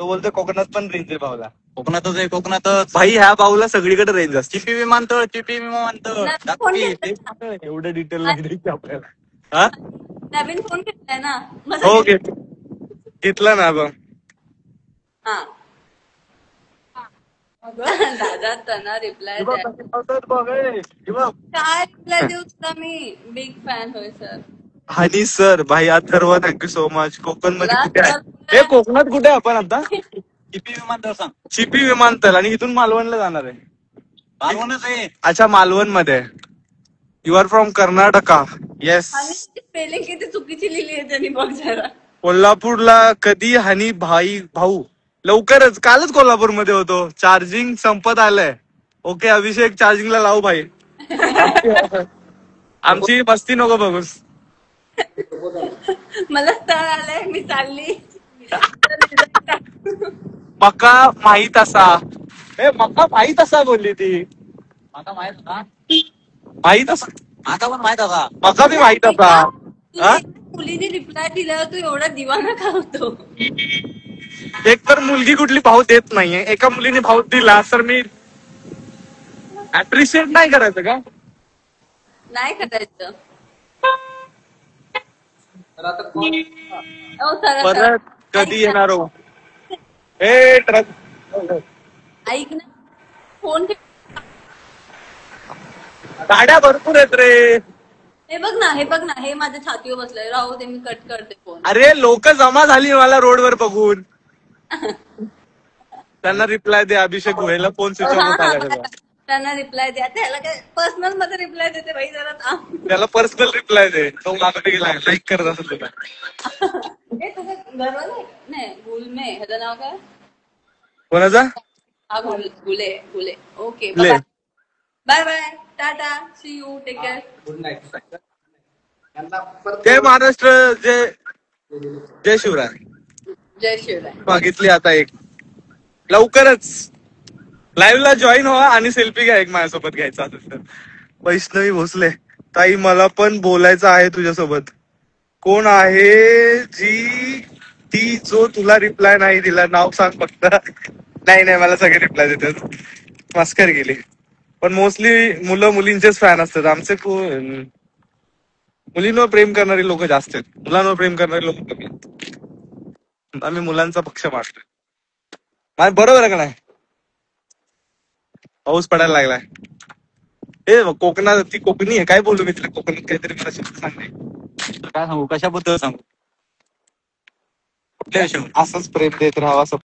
तो बोलतो कोकणात पण रेंज आहे भाऊला. कोकणातच आहे, कोकणातच. भाई ह्या भाऊला सगळीकडे रेंज असते. चिपी विमानतळ, चिपी विमानतळ. एवढं डिटेल नाही द्यायची आपल्याला. हा नवीन फोन घेतलाय ना. हो घेतला ना बघ. हा दादा त्यांना रिप्लाय द्या. काय रिप्लाय देऊ तुला मी? बिग फॅन होय सर. हनी सर भाई Atharva thank you so much. Konkan मध्ये तुला कुठे आहे? तर- हे कोकणात कुठे आहे आपण आता? चिपी विमानतळ सांग. चिपी विमानतळ आणि इथून मालवणला जाणार आहे. मालवणच आहे. अच्छा मालवण मध्ये. You are from Karnataka. Yes. आणि स्पेलिंग किती चुकीची लिहिली आहे त्यांनी बघ जरा. कोल्हापूरला कधी हनी भाई भाऊ? लवकरच, कालच कोल्हापूरमध्ये होतो. चार्जिंग संपत आलंय. ओके अभिषेक चार्जिंगला लावू भाई. आमची मस्ती नको बघूस. मला स्थळ आलंय मी चालली. मका माहीत असा. मका माहीत असा बोलली ती. आता माहित का? माहीत असा. आता पण माहित का? मका बी माहीत असा. हा? मुलीने रिप्लाय दिला तू एवढा दिवाना का होतो? एक तर मुलगी कुठली भाव देत नाहीये. एका मुलीने भाव दिला तर मी अप्रिशिएट नाही करायचं का? नाही करायचं. परत कधी येणार हो? हे ट्रक ऐक ना फोन. गाड्या भरपूर आहेत रे. हे बघ ना हे बघ ना हे माझ्या छातीवर बसलंय. राहू दे मी कट करते फोन. अरे लोक जमा झाली मला रोडवर बघून. त्यांना रिप्लाय दे. अभिषेक गोयला फोन स्विच ऑफ आला. त्यांना रिप्लाय द्या. त्याला काय पर्सनल मध्ये रिप्लाय देते भाई जरा थांब. त्याला पर्सनल रिप्लाय दे. तो मागे गेला लाईक करत असेल तुला. हे तुझं घरवाला नाही गुलमे ह्याचं नाव काय? कोणाचा? हा गुले गुले. ओके ले. Bye bye ta-ta see you take care. Good night. जय महाराष्ट्र. जय शिवराय. जय शिवराय. मागितली आता एक. लवकरच लाईव्हला जॉईन व्हा आणि सेल्फी घ्या एक माझ्यासोबत घ्यायचा असेल तर. वैष्णवी भोसले ताई मला पण बोलायचं आहे तुझ्यासोबत. कोण आहे जी ती जो तुला रिप्लाय नाही दिला? नाव सांग फक्त. नाही मला सगळे रिप्लाय देतात. मस्कर गेली. पण मोस्टली मुलं मुलींचेच फॅन असतात. आमचे मुलींवर प्रेम करणारी लोक जास्त आहेत. मुलांवर प्रेम करणारी लोक कमी आहेत. आम्ही मुलांचा पक्ष मांडतोय. बरोबर आहे का नाही? पाऊस पडायला लागलाय. हे कोकणात ती कोकणी आहे. काय बोलू मी तिला कोकणात काहीतरी मला शब्द सांगते. काय सांगू? कशाबद्दल सांगू? कुठल्या विषयावर? असंच प्रेम देत राहावा.